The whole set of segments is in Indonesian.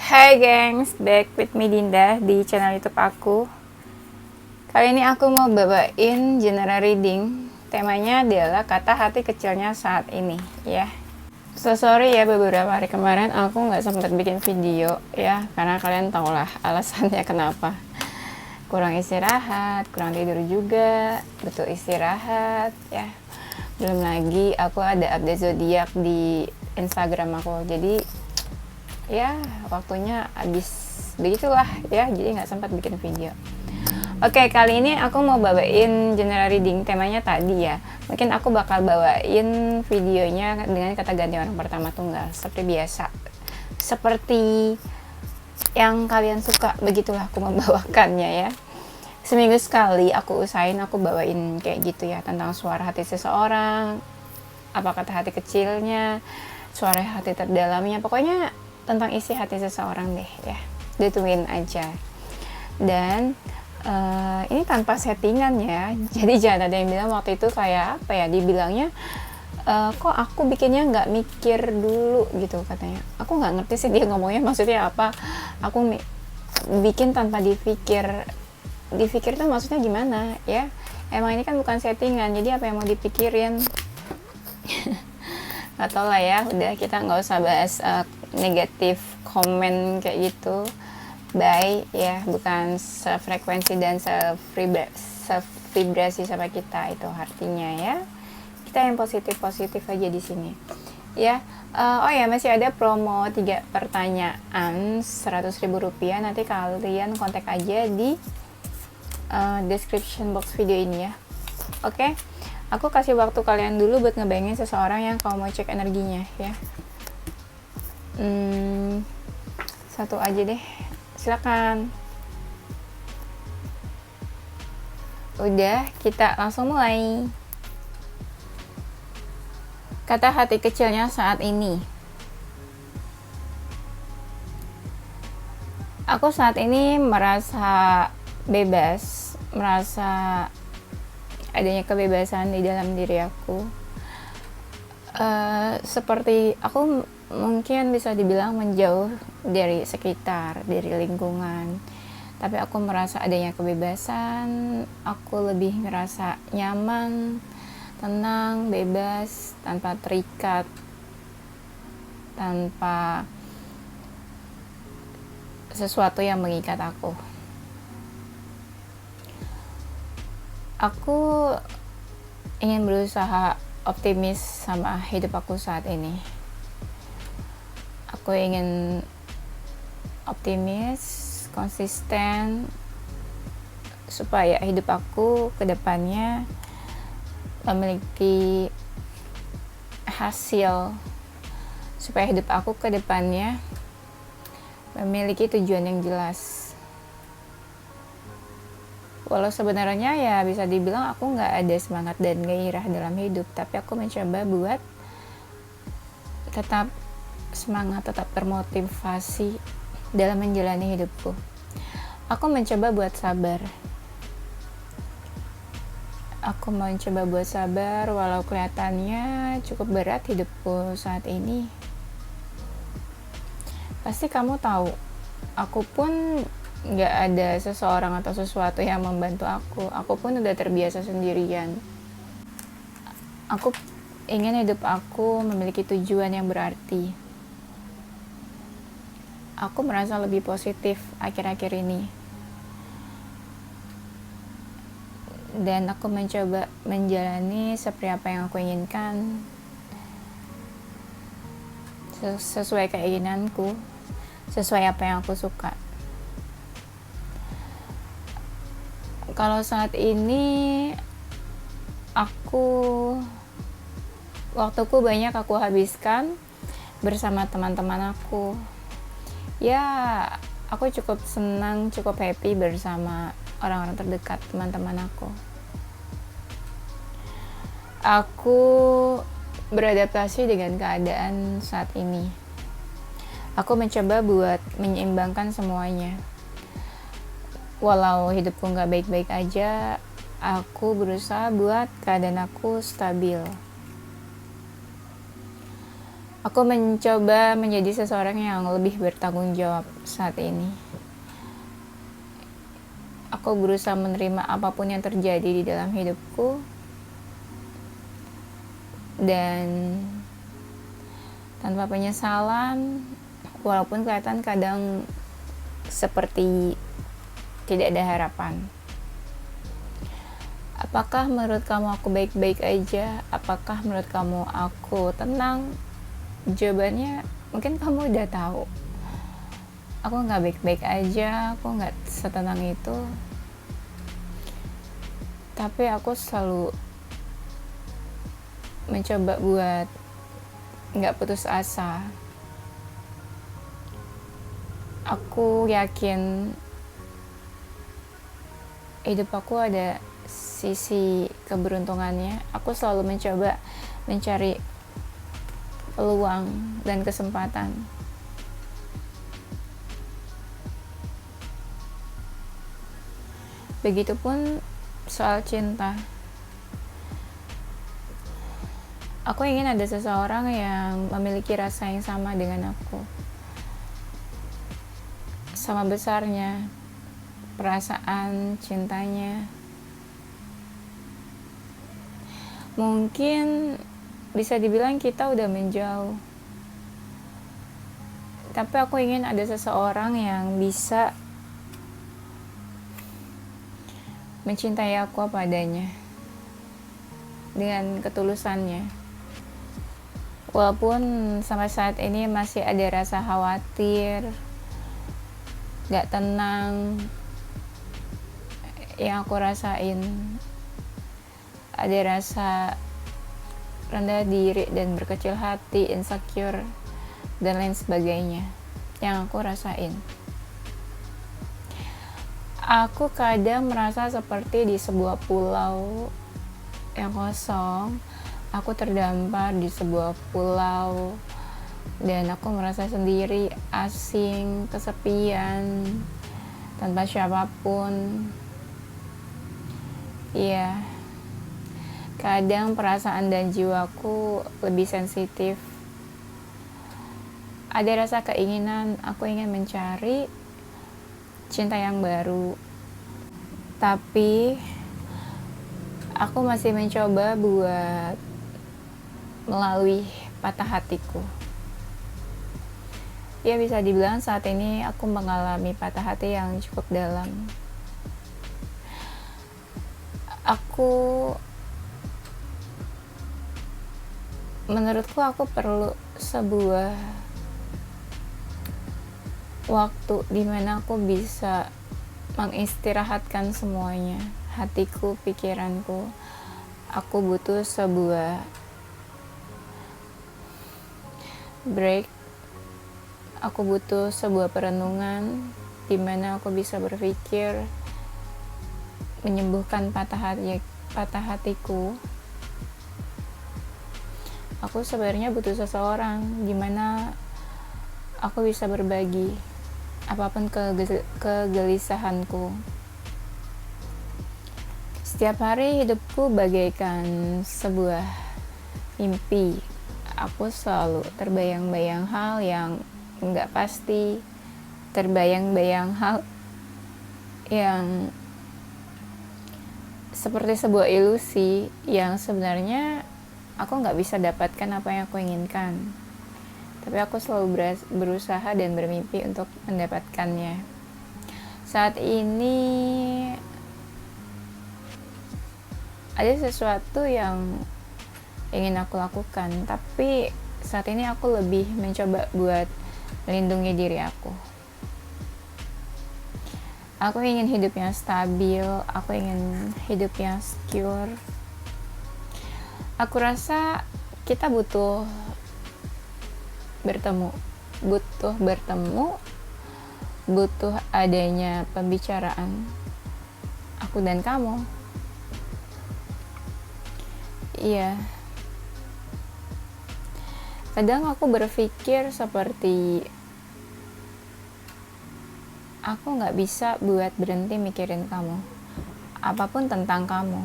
Hai gengs, back with me Dinda di channel YouTube aku. Kali ini aku mau bawain general reading. Temanya adalah kata hati kecilnya saat ini, ya. So sorry ya, beberapa hari kemarin aku nggak sempat bikin video, ya, karena kalian tau lah alasannya kenapa. Kurang istirahat, kurang tidur juga, butuh istirahat, ya. Belum lagi aku ada update zodiak di Instagram aku, jadi ya waktunya habis begitulah ya, jadi nggak sempat bikin video. Oke, kali ini aku mau bawain general reading. Temanya tadi ya, mungkin aku bakal bawain videonya dengan kata ganti orang pertama tunggal seperti biasa, seperti yang kalian suka, begitulah aku membawakannya ya. Seminggu sekali aku usahain aku bawain kayak gitu ya, tentang suara hati seseorang, apa kata hati kecilnya, suara hati terdalamnya, pokoknya tentang isi hati seseorang deh ya, ditungguin aja. Dan ini tanpa settingan ya, jadi jangan ada yang bilang waktu itu kayak apa ya, dibilangnya kok aku bikinnya nggak mikir dulu gitu katanya. Aku nggak ngerti sih dia ngomongnya maksudnya apa. Aku bikin tanpa dipikir tuh maksudnya gimana ya. Emang ini kan bukan settingan, jadi apa yang mau dipikirin. Gak tau lah ya, udah kita nggak usah bahas negatif komen kayak gitu. Bye ya, bukan sefrekuensi dan sevibrasi sama kita, itu artinya ya. Kita yang positif aja di sini ya. Oh ya, masih ada promo 3 pertanyaan Rp100.000. Nanti kalian kontak aja di description box video ini ya. Oke, aku kasih waktu kalian dulu buat ngebayangin seseorang yang kamu mau cek energinya ya. Satu aja deh, silakan. Udah, kita langsung mulai. Kata hati kecilnya saat ini. Aku saat ini merasa bebas, merasa adanya kebebasan di dalam diri aku. Seperti aku mungkin bisa dibilang menjauh dari sekitar, dari lingkungan, tapi aku merasa adanya kebebasan. Aku lebih ngerasa nyaman, tenang, bebas, tanpa terikat, tanpa sesuatu yang mengikat aku. Aku ingin berusaha optimis sama hidup aku saat ini. Aku ingin optimis, konsisten, supaya hidup aku ke depannya memiliki hasil, supaya hidup aku ke depannya memiliki tujuan yang jelas. Walau sebenarnya ya bisa dibilang aku nggak ada semangat dan gairah dalam hidup, tapi aku mencoba buat tetap semangat, tetap termotivasi dalam menjalani hidupku. Aku mencoba buat sabar. Aku mencoba buat sabar walau kelihatannya cukup berat hidupku saat ini. Pasti kamu tahu, aku pun gak ada seseorang atau sesuatu yang membantu aku. Aku pun udah terbiasa sendirian. Aku ingin hidup aku memiliki tujuan yang berarti. Aku merasa lebih positif akhir-akhir ini. Dan aku mencoba menjalani seperti apa yang aku inginkan, sesuai keinginanku, sesuai apa yang aku suka. Kalau saat ini waktuku banyak aku habiskan bersama teman-teman aku. Ya, aku cukup senang, cukup happy bersama orang-orang terdekat, teman-teman aku. Aku beradaptasi dengan keadaan saat ini. Aku mencoba buat menyeimbangkan semuanya. Walau hidupku gak baik-baik aja, aku berusaha buat keadaan aku stabil. Aku mencoba menjadi seseorang yang lebih bertanggung jawab saat ini. Aku berusaha menerima apapun yang terjadi di dalam hidupku, dan tanpa penyesalan, walaupun kelihatan kadang seperti tidak ada harapan. Apakah menurut kamu aku baik-baik aja? Apakah menurut kamu aku tenang? Jawabannya mungkin kamu udah tahu. Aku gak baik-baik aja, aku gak setenang itu. Tapi aku selalu mencoba buat gak putus asa. Aku yakin hidup aku ada sisi keberuntungannya. Aku selalu mencoba mencari peluang dan kesempatan. Begitupun soal cinta. Aku ingin ada seseorang yang memiliki rasa yang sama dengan aku. Sama besarnya perasaan cintanya. Mungkin bisa dibilang kita udah menjauh, tapi aku ingin ada seseorang yang bisa mencintai aku apa adanya, dengan ketulusannya. Walaupun sampai saat ini masih ada rasa khawatir, gak tenang yang aku rasain. Ada rasa rendah diri dan berkecil hati, insecure, dan lain sebagainya yang aku rasain. Aku kadang merasa seperti di sebuah pulau yang kosong. Aku terdampar di sebuah pulau dan aku merasa sendiri, asing, kesepian, tanpa siapapun. Iya, kadang perasaan dan jiwaku lebih sensitif. Ada rasa keinginan, aku ingin mencari cinta yang baru. Tapi aku masih mencoba buat melalui patah hatiku. Ya, bisa dibilang saat ini aku mengalami patah hati yang cukup dalam. Menurutku aku perlu sebuah waktu dimana aku bisa mengistirahatkan semuanya, hatiku, pikiranku. Aku butuh sebuah break. Aku butuh sebuah perenungan dimana aku bisa berpikir, menyembuhkan patah hatiku. Aku sebenarnya butuh seseorang dimana aku bisa berbagi apapun kegelisahanku. Setiap hari hidupku bagaikan sebuah mimpi. Aku selalu terbayang-bayang hal yang nggak pasti, terbayang-bayang hal yang seperti sebuah ilusi yang sebenarnya aku nggak bisa dapatkan apa yang aku inginkan. Tapi aku selalu berusaha dan bermimpi untuk mendapatkannya. Saat ini ada sesuatu yang ingin aku lakukan, tapi saat ini aku lebih mencoba buat melindungi diri aku. Aku ingin hidup yang stabil, aku ingin hidup yang secure. Aku rasa kita butuh bertemu, butuh adanya pembicaraan, aku dan kamu. Iya, kadang aku berpikir seperti aku gak bisa buat berhenti mikirin kamu, apapun tentang kamu.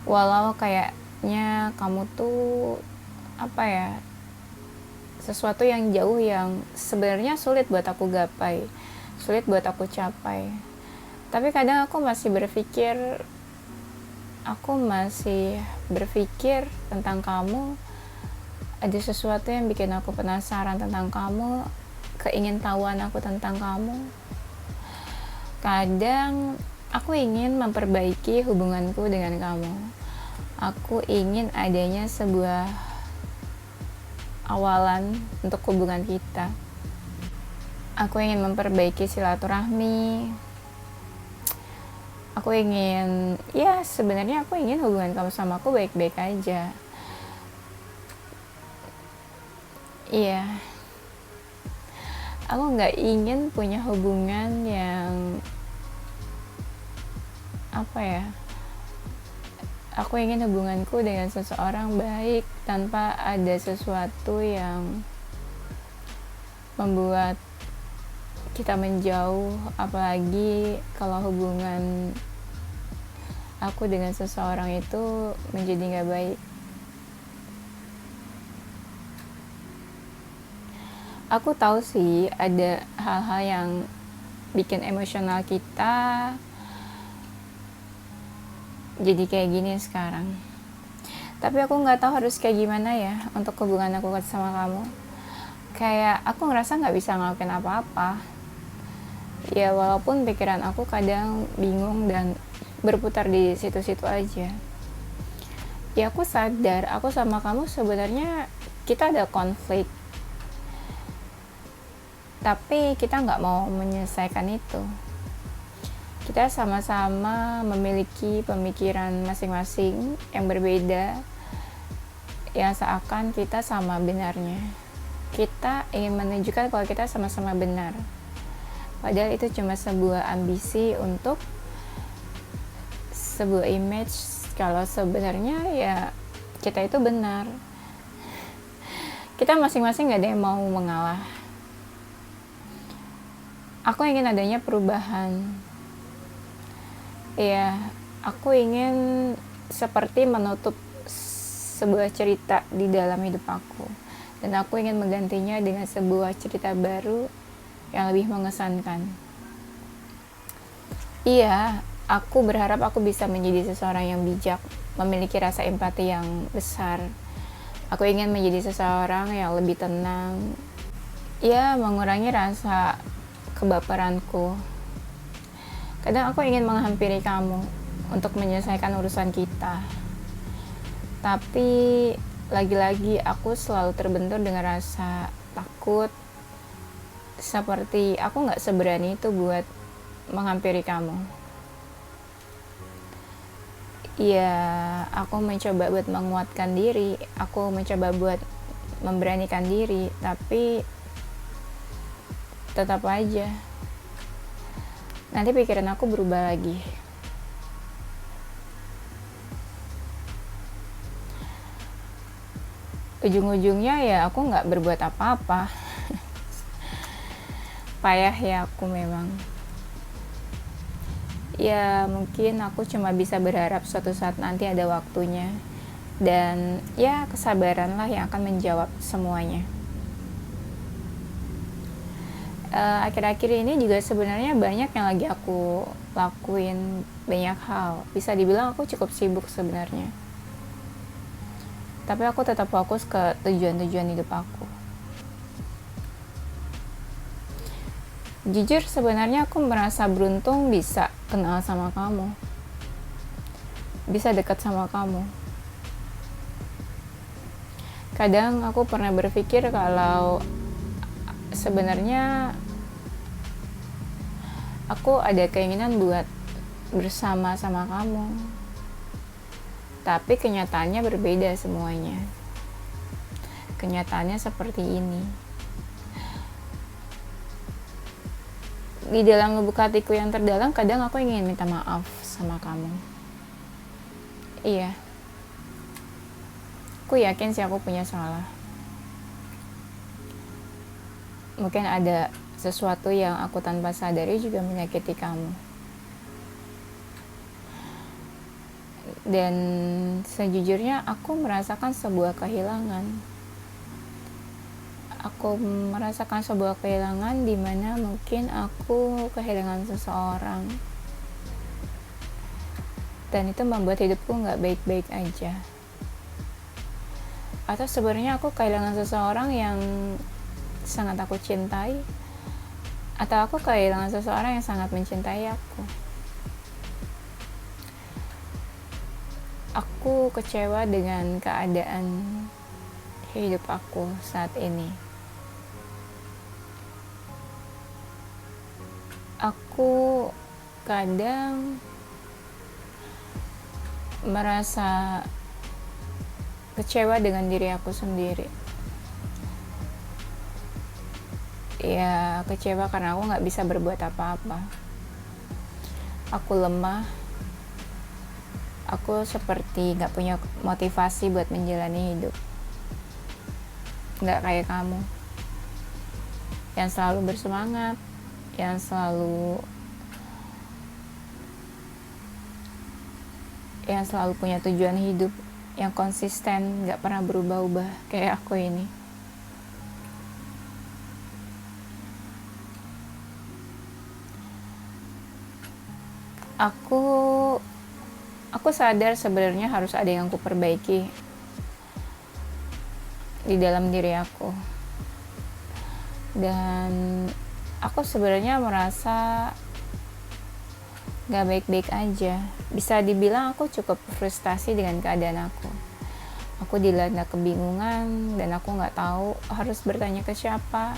Walau kayaknya kamu tuh sesuatu yang jauh yang sebenarnya sulit buat aku gapai, sulit buat aku capai. Tapi kadang aku masih berpikir tentang kamu. Ada sesuatu yang bikin aku penasaran tentang kamu, keingintahuan aku tentang kamu. Kadang aku ingin memperbaiki hubunganku dengan kamu. Aku ingin adanya sebuah awalan untuk hubungan kita. Aku ingin memperbaiki silaturahmi. Sebenarnya aku ingin hubungan kamu sama aku baik-baik aja. Iya, aku nggak ingin punya hubungan yang aku ingin hubunganku dengan seseorang baik tanpa ada sesuatu yang membuat kita menjauh, apalagi kalau hubungan aku dengan seseorang itu menjadi nggak baik. Aku tahu sih ada hal-hal yang bikin emosional kita jadi kayak gini sekarang. Tapi aku nggak tahu harus kayak gimana ya untuk hubungan aku sama kamu. Kayak aku ngerasa nggak bisa ngelakuin apa-apa. Ya walaupun pikiran aku kadang bingung dan berputar di situ-situ aja. Ya aku sadar aku sama kamu sebenarnya kita ada konflik. Tapi kita nggak mau menyelesaikan itu. Kita sama-sama memiliki pemikiran masing-masing yang berbeda, yang seakan kita sama benarnya. Kita ingin menunjukkan kalau kita sama-sama benar. Padahal itu cuma sebuah ambisi untuk sebuah image kalau sebenarnya ya kita itu benar. Kita masing-masing nggak ada yang mau mengalah. Aku ingin adanya perubahan. Ya, aku ingin seperti menutup sebuah cerita di dalam hidup aku. Dan aku ingin menggantinya dengan sebuah cerita baru yang lebih mengesankan. Iya, aku berharap aku bisa menjadi seseorang yang bijak, memiliki rasa empati yang besar. Aku ingin menjadi seseorang yang lebih tenang. Ya, mengurangi rasa kebaperanku. Kadang aku ingin menghampiri kamu untuk menyelesaikan urusan kita. Tapi lagi-lagi aku selalu terbentur dengan rasa takut. Seperti aku gak seberani itu buat menghampiri kamu. Ya, aku mencoba buat menguatkan diri. Aku mencoba buat memberanikan diri. Tapi tetap aja nanti pikiran aku berubah lagi. Ujung-ujungnya ya aku nggak berbuat apa-apa. Payah ya aku memang. Ya mungkin aku cuma bisa berharap suatu saat nanti ada waktunya, dan ya kesabaranlah yang akan menjawab semuanya. Akhir-akhir ini juga sebenarnya banyak yang lagi aku lakuin, banyak hal. Bisa dibilang aku cukup sibuk sebenarnya. Tapi aku tetap fokus ke tujuan-tujuan hidup aku. Jujur sebenarnya aku merasa beruntung bisa kenal sama kamu. Bisa dekat sama kamu. Kadang aku pernah berpikir kalau sebenarnya aku ada keinginan buat bersama sama kamu. Tapi kenyataannya berbeda semuanya. Kenyataannya seperti ini. Di dalam lubuk hatiku yang terdalam, kadang aku ingin minta maaf sama kamu. Iya. Aku yakin sih aku punya salah. Mungkin ada sesuatu yang aku tanpa sadari juga menyakiti kamu. Dan sejujurnya aku merasakan sebuah kehilangan. aku merasakan sebuah kehilangan di mana mungkin aku kehilangan seseorang, dan itu membuat hidupku nggak baik-baik aja. Atau sebenarnya aku kehilangan seseorang yang sangat aku cintai, atau aku kehilangan seseorang yang sangat mencintai aku. Aku kecewa dengan keadaan hidup aku saat ini. Aku kadang merasa kecewa dengan diri aku sendiri. Ya, kecewa karena aku gak bisa berbuat apa-apa. Aku lemah. Aku seperti gak punya motivasi buat menjalani hidup. Gak kayak kamu yang selalu bersemangat, yang selalu punya tujuan hidup, yang konsisten, gak pernah berubah-ubah kayak aku ini. Aku sadar sebenarnya harus ada yang aku perbaiki di dalam diri aku, dan aku sebenarnya merasa gak baik-baik aja. Bisa dibilang aku cukup frustasi dengan keadaan aku. Aku dilanda kebingungan dan aku gak tahu harus bertanya ke siapa,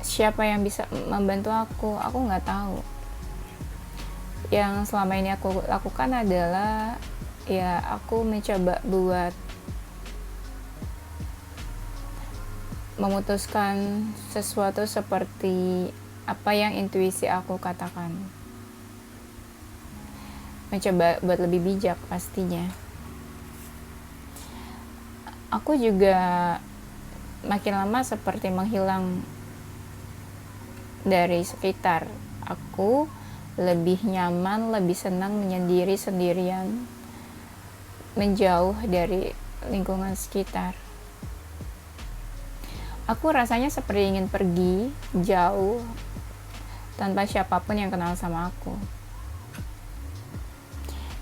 siapa yang bisa membantu aku gak tahu. Yang selama ini aku lakukan adalah ya aku mencoba buat memutuskan sesuatu seperti apa yang intuisi aku katakan. Mencoba buat lebih bijak pastinya. Aku juga makin lama seperti menghilang dari sekitar. Aku lebih nyaman, lebih senang menyendiri sendirian, menjauh dari lingkungan sekitar. Aku rasanya seperti ingin pergi jauh tanpa siapapun yang kenal sama aku.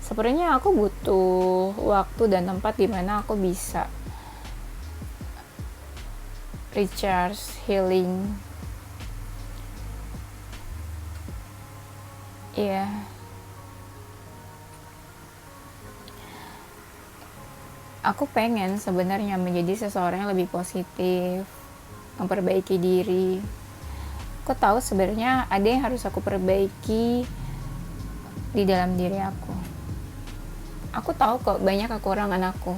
Sebenarnya aku butuh waktu dan tempat di mana aku bisa recharge, healing. Iya. Aku pengen sebenarnya menjadi seseorang yang lebih positif, memperbaiki diri. Aku tahu sebenarnya ada yang harus aku perbaiki di dalam diri aku. Aku tahu kok banyak kekurangan aku.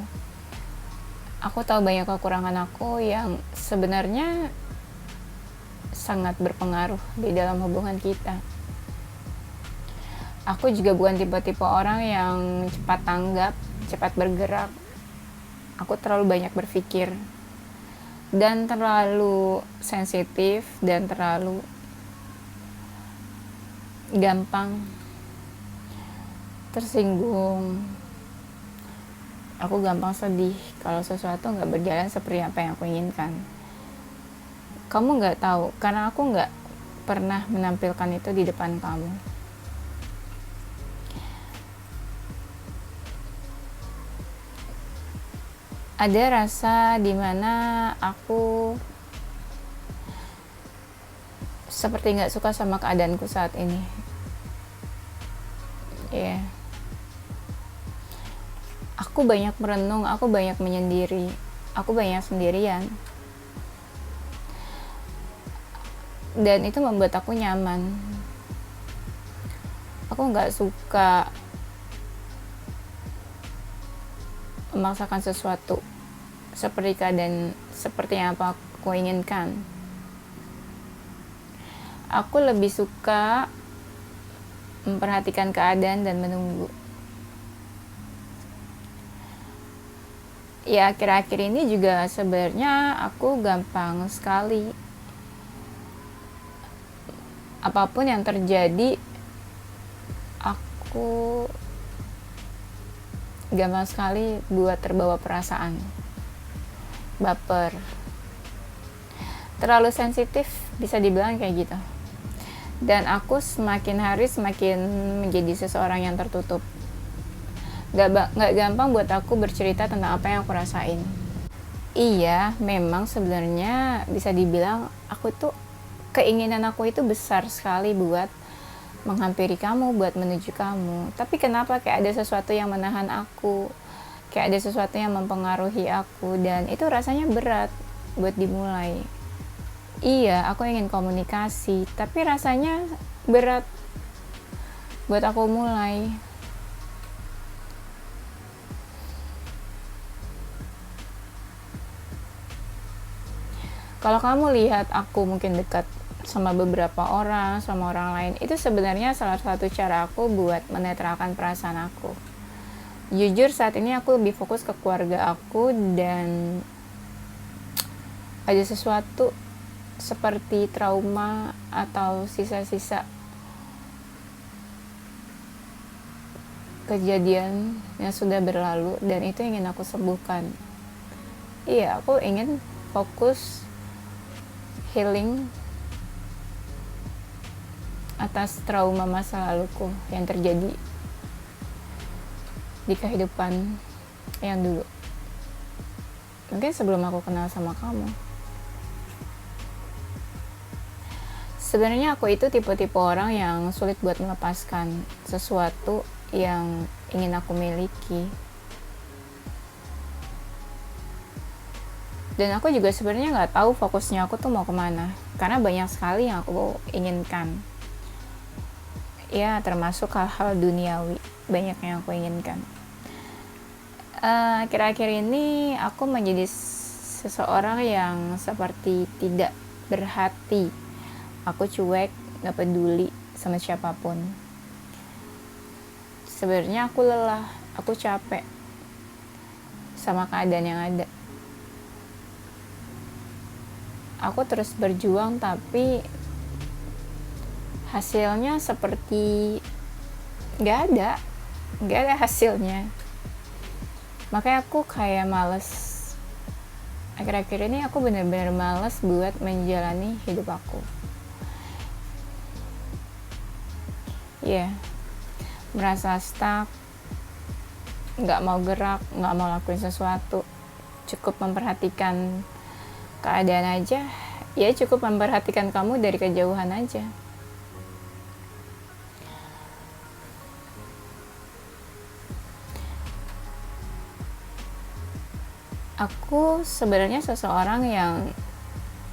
Aku tahu banyak kekurangan aku yang sebenarnya sangat berpengaruh di dalam hubungan kita. Aku juga bukan tipe-tipe orang yang cepat tanggap, cepat bergerak. Aku terlalu banyak berpikir dan terlalu sensitif dan terlalu gampang tersinggung. Aku gampang sedih kalau sesuatu gak berjalan seperti apa yang aku inginkan. Kamu gak tahu, karena aku gak pernah menampilkan itu di depan kamu. Ada rasa dimana aku seperti gak suka sama keadaanku saat ini. Iya. Aku banyak merenung, aku banyak menyendiri, aku banyak sendirian. Dan itu membuat aku nyaman. Aku gak suka memaksakan sesuatu seperti keadaan seperti yang apa aku inginkan. Aku lebih suka memperhatikan keadaan dan menunggu. Ya, akhir-akhir ini juga sebenarnya aku gampang sekali. Apapun yang terjadi, aku gampang sekali buat terbawa perasaan. baper, terlalu sensitif, bisa dibilang kayak gitu. Dan aku semakin hari semakin menjadi seseorang yang tertutup. Gak gampang buat aku bercerita tentang apa yang aku rasain. Iya, memang sebenarnya bisa dibilang aku tuh, keinginan aku itu besar sekali buat menghampiri kamu, buat menuju kamu. Tapi kenapa kayak ada sesuatu yang menahan aku, kayak ada sesuatu yang mempengaruhi aku, dan itu rasanya berat buat dimulai. Iya, aku ingin komunikasi, tapi rasanya berat buat aku mulai. Kalau kamu lihat aku mungkin dekat sama beberapa orang, sama orang lain, itu sebenarnya salah satu cara aku buat menetralkan perasaan aku. Jujur saat ini aku lebih fokus ke keluarga aku, dan ada sesuatu seperti trauma atau sisa-sisa kejadian yang sudah berlalu, dan itu ingin aku sembuhkan. Iya, aku ingin fokus healing atas trauma masa laluku yang terjadi di kehidupan yang dulu. Mungkin sebelum aku kenal sama kamu. Sebenarnya aku itu tipe-tipe orang yang sulit buat melepaskan sesuatu yang ingin aku miliki. Dan aku juga sebenarnya nggak tahu fokusnya aku tuh mau kemana, karena banyak sekali yang aku inginkan. Ya, termasuk hal-hal duniawi, banyak yang aku inginkan. Akhir-akhir ini aku menjadi seseorang yang seperti tidak berhati. Aku cuek, gak peduli sama siapapun. Sebenarnya aku lelah, aku capek sama keadaan yang ada. Aku terus berjuang, tapi hasilnya seperti gak ada hasilnya. Makanya aku kayak males. Akhir-akhir ini aku benar-benar males buat menjalani hidup aku. Merasa stuck, gak mau gerak, gak mau lakuin sesuatu, cukup memperhatikan keadaan aja. Ya, cukup memperhatikan kamu dari kejauhan aja. Aku sebenarnya seseorang yang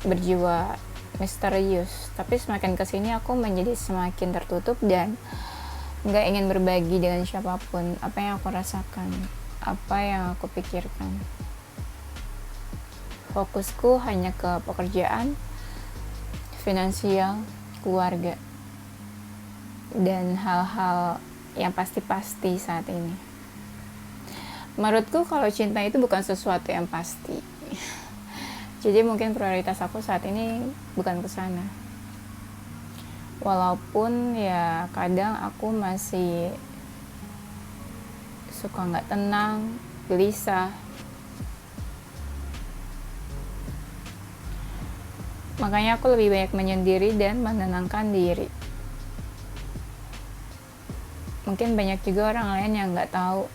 berjiwa misterius, tapi semakin kesini aku menjadi semakin tertutup dan gak ingin berbagi dengan siapapun apa yang aku rasakan, apa yang aku pikirkan. Fokusku hanya ke pekerjaan, finansial, keluarga, dan hal-hal yang pasti-pasti saat ini. Menurutku kalau cinta itu bukan sesuatu yang pasti. Jadi mungkin prioritas aku saat ini bukan ke sana. Walaupun ya kadang aku masih suka gak tenang, gelisah. Makanya aku lebih banyak menyendiri dan menenangkan diri. Mungkin banyak juga orang lain yang gak tahu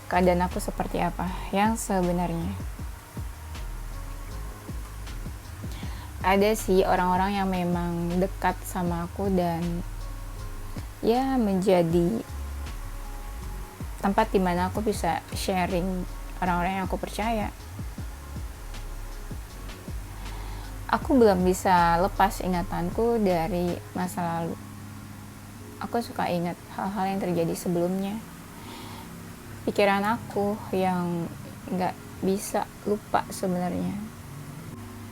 keadaan aku seperti apa yang sebenarnya. Ada sih orang-orang yang memang dekat sama aku dan ya menjadi tempat dimana aku bisa sharing orang-orang yang aku percaya. Aku belum bisa lepas ingatanku dari masa lalu. Aku suka ingat hal-hal yang terjadi sebelumnya. Pikiran aku yang gak bisa lupa sebenarnya.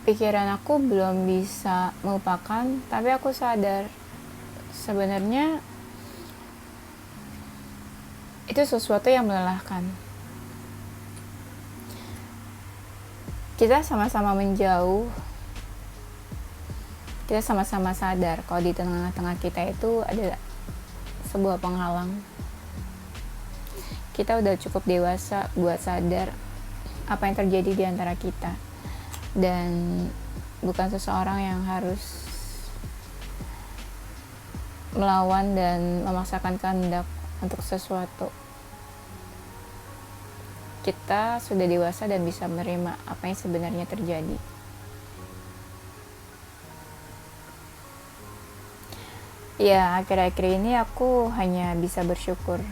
Pikiran aku belum bisa melupakan, tapi aku sadar sebenarnya itu sesuatu yang melelahkan. Kita sama-sama menjauh, kita sama-sama sadar kalau di tengah-tengah kita itu ada sebuah penghalang. Kita udah cukup dewasa buat sadar apa yang terjadi di antara kita. dan bukan seseorang yang harus melawan dan memaksakan kehendak untuk sesuatu. Kita sudah dewasa dan bisa menerima apa yang sebenarnya terjadi. Ya, akhir-akhir ini aku hanya bisa bersyukur.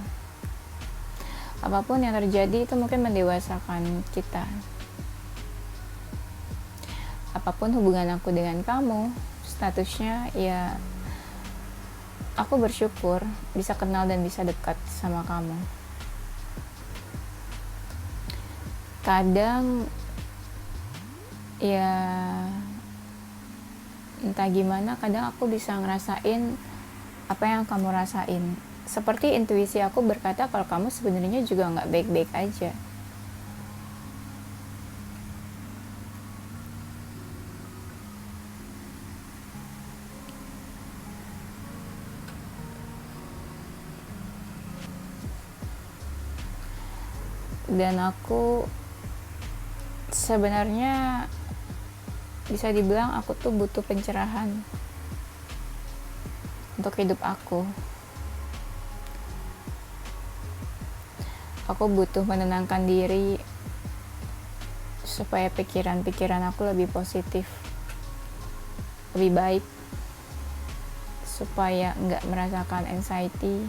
Apapun yang terjadi itu mungkin mendewasakan kita. Apapun hubungan aku dengan kamu, statusnya ya aku bersyukur bisa kenal dan bisa dekat sama kamu. Kadang ya entah gimana, kadang aku bisa ngerasain apa yang kamu rasain. Seperti intuisi aku berkata kalau kamu sebenarnya juga nggak baik-baik aja. Dan aku sebenarnya bisa dibilang aku tuh butuh pencerahan untuk hidup aku. Aku butuh menenangkan diri supaya pikiran-pikiran aku lebih positif, lebih baik, supaya nggak merasakan anxiety.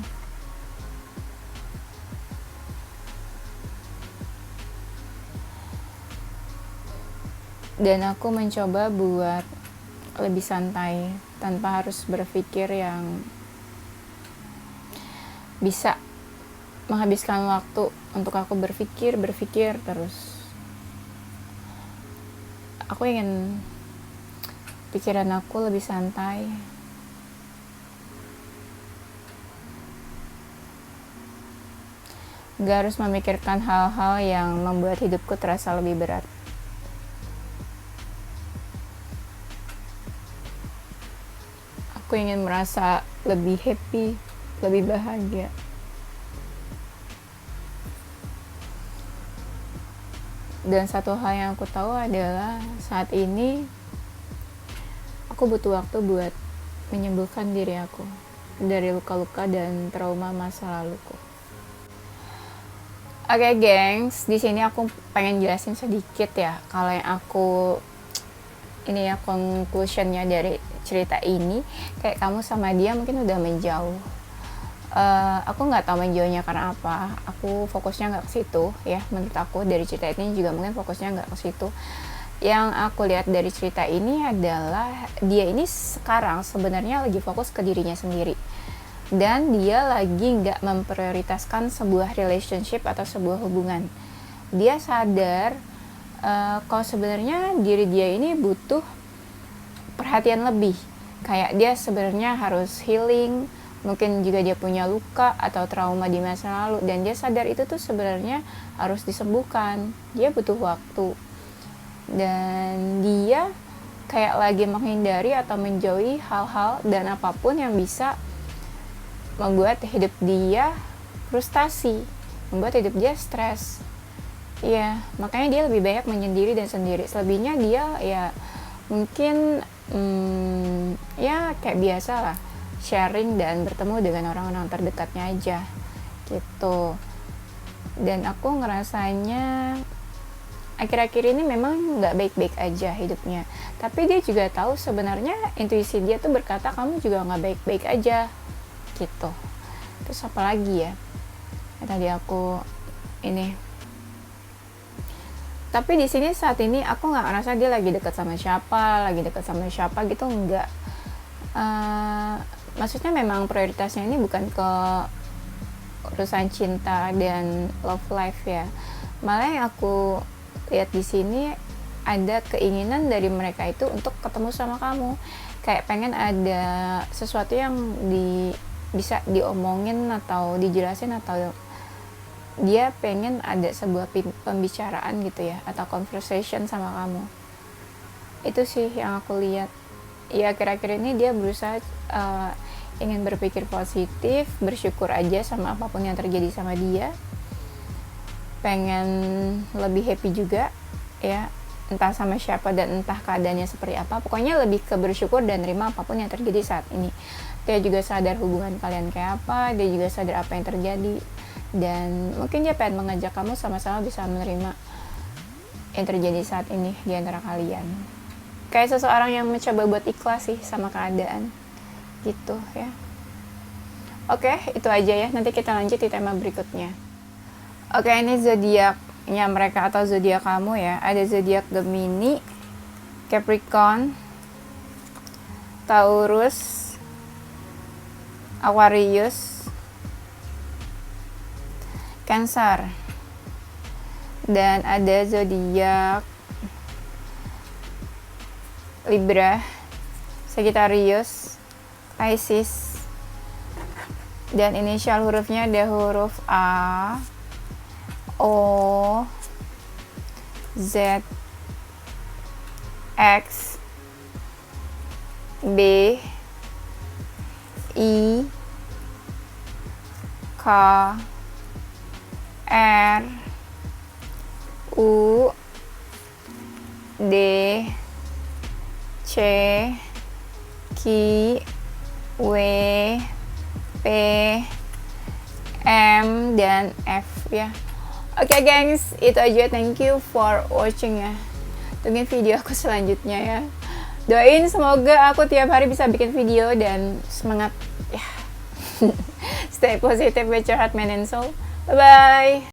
Dan aku mencoba buat lebih santai tanpa harus berpikir yang bisa menghabiskan waktu untuk aku berpikir terus. Aku ingin pikiran aku lebih santai. Gak harus memikirkan hal-hal yang membuat hidupku terasa lebih berat. Aku ingin merasa lebih happy, lebih bahagia. Dan satu hal yang aku tahu adalah saat ini aku butuh waktu buat menyembuhkan diri aku dari luka-luka dan trauma masa laluku. Oke, gengs, di sini aku pengen jelasin sedikit ya kalau yang aku ini ya conclusionnya dari cerita ini, kayak kamu sama dia mungkin udah menjauh. Aku nggak tahu menjauhnya karena apa. Aku fokusnya nggak ke situ ya. Menurut aku dari cerita ini juga mungkin fokusnya nggak ke situ. Yang aku lihat dari cerita ini adalah dia ini sekarang sebenarnya lagi fokus ke dirinya sendiri, dan dia lagi nggak memprioritaskan sebuah relationship atau sebuah hubungan. Dia sadar kalau sebenarnya diri dia ini butuh perhatian lebih. Kayak dia sebenarnya harus healing, mungkin juga dia punya luka atau trauma di masa lalu, dan dia sadar itu tuh sebenarnya harus disembuhkan. Dia butuh waktu, dan dia kayak lagi menghindari atau menjauhi hal-hal dan apapun yang bisa membuat hidup dia frustasi, membuat hidup dia stres. Ya, makanya dia lebih banyak menyendiri dan sendiri. Selebihnya dia ya mungkin ya kayak biasa lah, sharing dan bertemu dengan orang-orang terdekatnya aja gitu. Dan aku ngerasanya akhir-akhir ini memang nggak baik-baik aja hidupnya, tapi dia juga tahu sebenarnya intuisi dia tuh berkata kamu juga nggak baik-baik aja gitu. Terus apa lagi ya tadi aku ini, tapi di sini saat ini aku nggak ngerasa dia lagi dekat sama siapa gitu, enggak. Maksudnya memang prioritasnya ini bukan ke urusan cinta dan love life ya. Malah yang aku lihat di sini ada keinginan dari mereka itu untuk ketemu sama kamu, kayak pengen ada sesuatu yang bisa diomongin atau dijelasin, atau dia pengen ada sebuah pembicaraan gitu ya, atau conversation sama kamu. Itu sih yang aku lihat. Ya akhir-akhir ini dia berusaha ingin berpikir positif, bersyukur aja sama apapun yang terjadi sama dia, pengen lebih happy juga ya. entah sama siapa dan entah keadaannya seperti apa. Pokoknya lebih ke bersyukur dan terima apapun yang terjadi saat ini. Dia juga sadar hubungan kalian kayak apa, dia juga sadar apa yang terjadi, dan mungkin dia pengen mengajak kamu sama-sama bisa menerima yang terjadi saat ini di antara kalian. Kayak seseorang yang mencoba buat ikhlas sih sama keadaan gitu ya. Oke, itu aja ya. Nanti kita lanjut di tema berikutnya. Oke, ini zodiaknya mereka atau zodiak kamu ya. Ada zodiak Gemini, Capricorn, Taurus, Aquarius, Cancer. Dan ada zodiak Libra, Sagittarius, Pisces. Dan inisial hurufnya ada huruf A, O, Z, X, B, I, K, R, U, D, C, Q, W, P, M, dan F ya. Oke gengs, itu aja. Thank you for watching ya. Tungguin video aku selanjutnya ya. Doain semoga aku tiap hari bisa bikin video dan semangat ya. Stay positive with your heart, mind and soul. Bye bye.